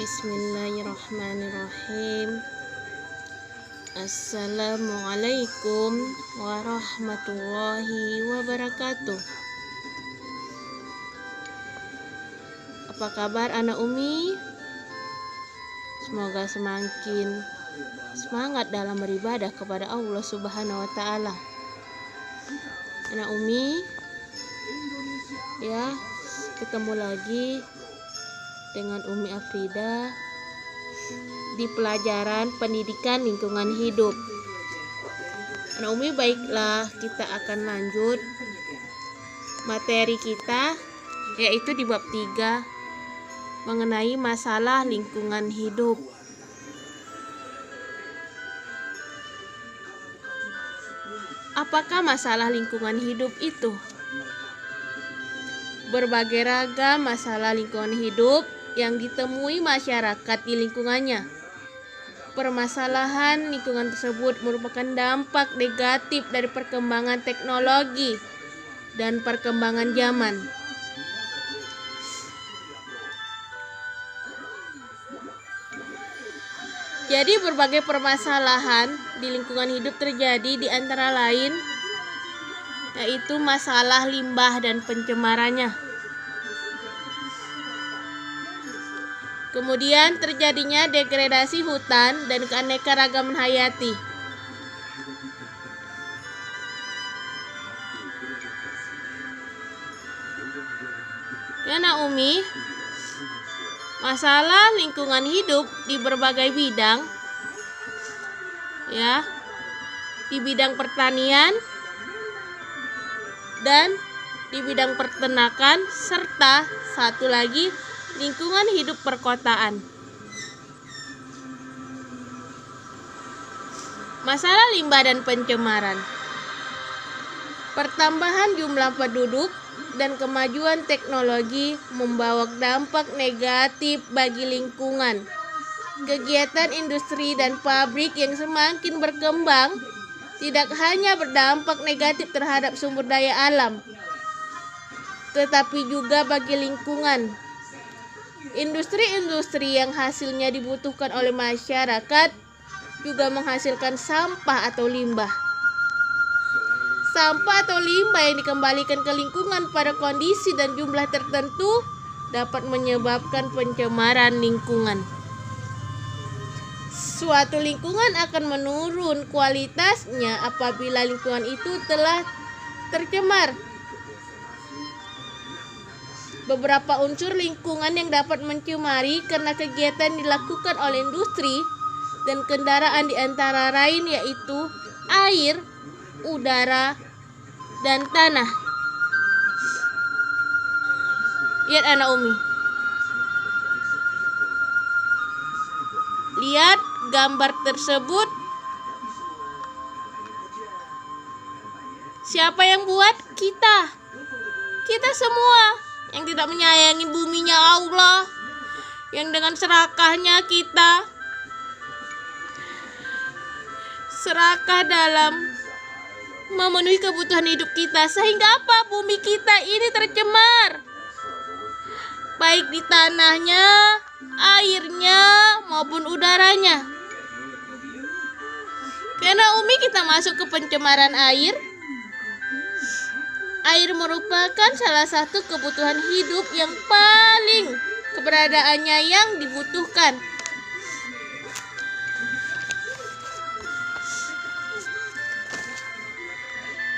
Bismillahirrahmanirrahim. Assalamualaikum warahmatullahi wabarakatuh. Apa kabar anak Umi? Semoga semakin semangat dalam beribadah kepada Allah Subhanahu wa Ta'ala. Anak Umi, ya, ketemu lagi dengan Umi Afrida di pelajaran pendidikan lingkungan hidup. Anak Umi, baiklah, kita akan lanjut materi kita, yaitu di bab 3 mengenai masalah lingkungan hidup. Apakah masalah lingkungan hidup itu? Berbagai ragam masalah lingkungan hidup yang ditemui masyarakat di lingkungannya. Permasalahan lingkungan tersebut merupakan dampak negatif dari perkembangan teknologi dan perkembangan zaman. Jadi berbagai permasalahan di lingkungan hidup terjadi, di antara lain yaitu masalah limbah dan pencemarannya. Kemudian terjadinya degradasi hutan dan keanekaragaman hayati. Ya Nak Umi, masalah lingkungan hidup di berbagai bidang, ya, di bidang pertanian dan di bidang peternakan, serta satu lagi lingkungan hidup perkotaan. Masalah limbah dan pencemaran. Pertambahan jumlah penduduk dan kemajuan teknologi membawa dampak negatif bagi lingkungan. Kegiatan industri dan pabrik yang semakin berkembang tidak hanya berdampak negatif terhadap sumber daya alam, tetapi juga bagi lingkungan. Industri-industri yang hasilnya dibutuhkan oleh masyarakat juga menghasilkan sampah atau limbah. Sampah atau limbah yang dikembalikan ke lingkungan pada kondisi dan jumlah tertentu dapat menyebabkan pencemaran lingkungan. Suatu lingkungan akan menurun kualitasnya apabila lingkungan itu telah tercemar. Beberapa unsur lingkungan yang dapat mencemari karena kegiatan dilakukan oleh industri dan kendaraan di antara lain yaitu air, udara, dan tanah. Lihat anak Umi. Lihat gambar tersebut. Siapa yang buat? Kita. Kita semua yang tidak menyayangi buminya Allah, yang dengan serakahnya kita serakah dalam memenuhi kebutuhan hidup kita, sehingga apa? Bumi kita ini tercemar, baik di tanahnya, airnya, maupun udaranya. Karena Umi kita masuk ke pencemaran air. Air merupakan salah satu kebutuhan hidup yang paling keberadaannya yang dibutuhkan.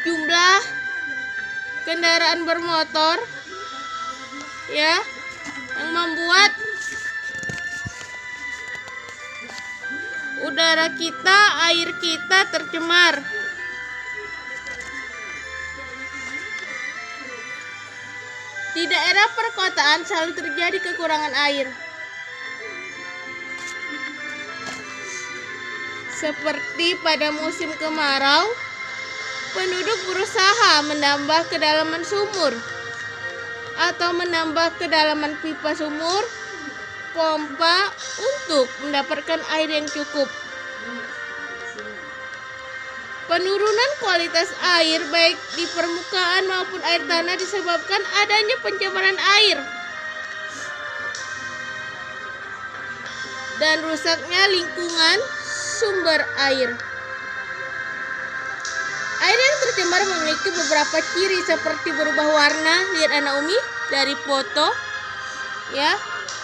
Jumlah kendaraan bermotor, ya, yang membuat udara kita, air kita tercemar. Di daerah perkotaan selalu terjadi kekurangan air. Seperti pada musim kemarau, penduduk berusaha menambah kedalaman sumur atau menambah kedalaman pipa sumur, pompa untuk mendapatkan air yang cukup. Penurunan kualitas air baik di permukaan maupun air tanah disebabkan adanya pencemaran air. dan rusaknya lingkungan sumber air. Air yang tercemar memiliki beberapa ciri seperti berubah warna, lihat anak Umi dari foto, ya,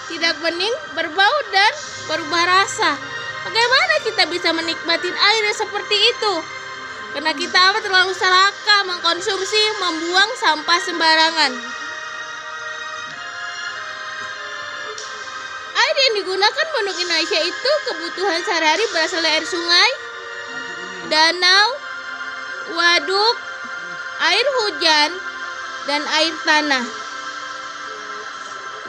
tidak bening, berbau dan berubah rasa. Bagaimana kita bisa menikmati air seperti itu? Karena kita terlalu serakah mengkonsumsi, membuang sampah sembarangan. Air yang digunakan penduduk Indonesia itu kebutuhan sehari-hari berasal dari air sungai, danau, waduk, air hujan, dan air tanah.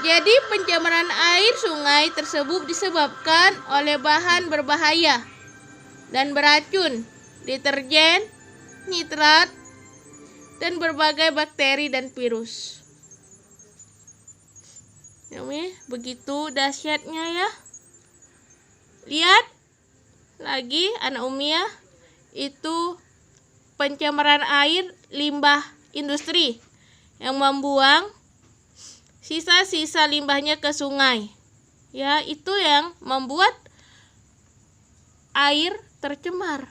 Jadi pencemaran air sungai tersebut disebabkan oleh bahan berbahaya dan beracun, deterjen, nitrat, dan berbagai bakteri dan virus. Begitu dahsyatnya ya. Lihat lagi anak Umi ya, itu pencemaran air limbah industri yang membuang sisa-sisa limbahnya ke sungai. Ya, itu yang membuat air tercemar.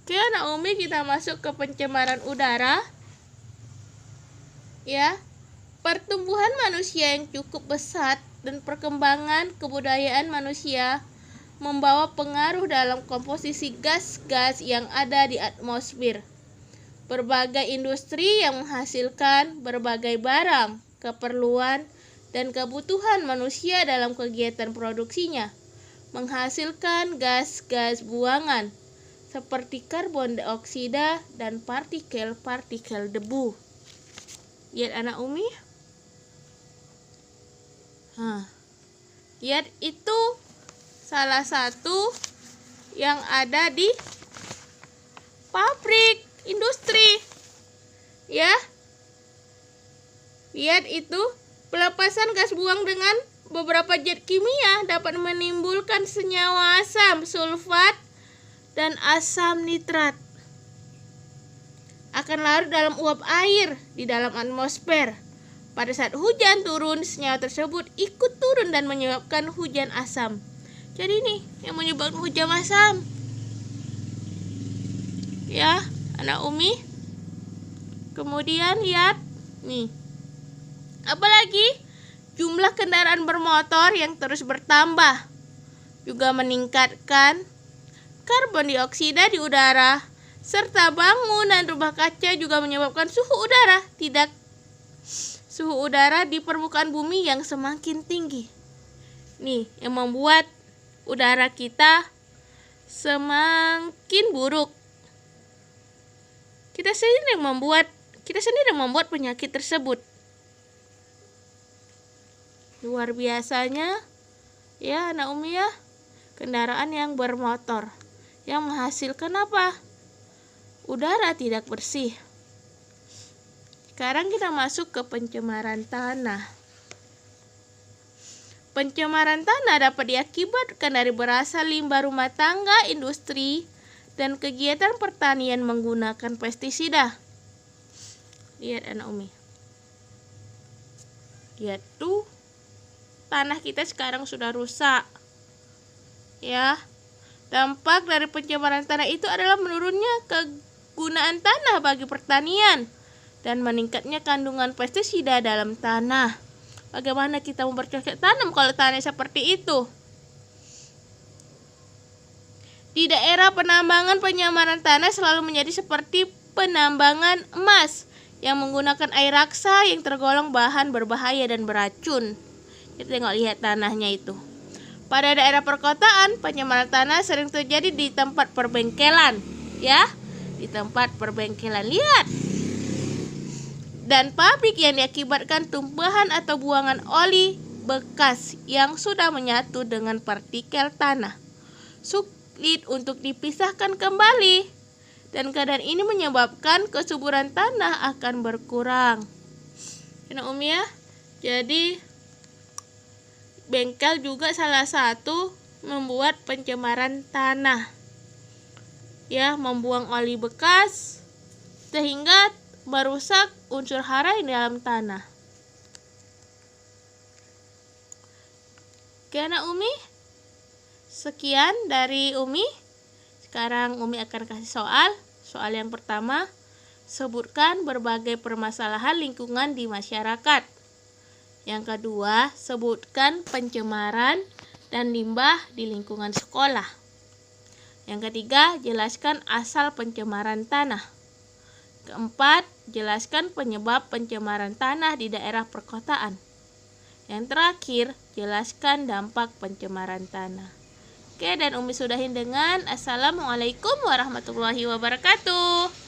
Oke, anak Umi, kita masuk ke pencemaran udara. Ya, pertumbuhan manusia yang cukup pesat dan perkembangan kebudayaan manusia membawa pengaruh dalam komposisi gas-gas yang ada di atmosfer. Berbagai industri yang menghasilkan berbagai barang, keperluan, dan kebutuhan manusia dalam kegiatan produksinya menghasilkan gas-gas buangan seperti karbon dioksida dan partikel-partikel debu. Lihat anak Umi. Lihat itu salah satu yang ada di pabrik industri. Ya. Lihat itu, pelepasan gas buang dengan beberapa zat kimia dapat menimbulkan senyawa asam sulfat dan asam nitrat. Akan larut dalam uap air di dalam atmosfer. Pada saat hujan turun, senyawa tersebut ikut turun dan menyebabkan hujan asam. Jadi ini yang menyebabkan hujan asam. Ya, anak Umi. Kemudian lihat nih. Apalagi jumlah kendaraan bermotor yang terus bertambah juga meningkatkan karbon dioksida di udara, serta bangunan rumah kaca juga menyebabkan suhu udara di permukaan bumi yang semakin tinggi. Nih, yang membuat udara kita semakin buruk. Kita sendiri yang membuat penyakit tersebut. Luar biasanya ya anak Umi ya, kendaraan yang bermotor yang menghasilkan apa? Udara tidak bersih. Sekarang kita masuk ke pencemaran tanah. Pencemaran tanah dapat diakibatkan dari berasal limbah rumah tangga, industri, dan kegiatan pertanian menggunakan pestisida. Lihat anak Umi. Lihat tuh, tanah kita sekarang sudah rusak. Ya, dampak dari pencemaran tanah itu adalah menurunnya kegunaan tanah bagi pertanian dan meningkatnya kandungan pestisida dalam tanah. Bagaimana kita mau bercocok tanam kalau tanah seperti itu? Di daerah penambangan, penyamaran tanah selalu menjadi seperti penambangan emas yang menggunakan air raksa yang tergolong bahan berbahaya dan beracun. Kita tengok lihat tanahnya itu. Pada daerah perkotaan, penyamaran tanah sering terjadi di tempat perbengkelan, ya, di tempat perbengkelan. Lihat. Dan pabrik yang diakibatkan tumpahan atau buangan oli bekas yang sudah menyatu dengan partikel tanah. Sulit untuk dipisahkan kembali, dan keadaan ini menyebabkan kesuburan tanah akan berkurang. Anak Umi ya, jadi bengkel juga salah satu membuat pencemaran tanah. Ya, membuang oli bekas sehingga merusak unsur hara di dalam tanah. Oke anak Umi, sekian dari Umi. Sekarang Umi akan kasih soal. Soal yang pertama, sebutkan berbagai permasalahan lingkungan di masyarakat. Yang kedua, sebutkan pencemaran dan limbah di lingkungan sekolah. Yang ketiga, jelaskan asal pencemaran tanah. Keempat, jelaskan penyebab pencemaran tanah di daerah perkotaan. Yang terakhir, jelaskan dampak pencemaran tanah. Oke, dan Umi sudahin dengan Assalamualaikum warahmatullahi wabarakatuh.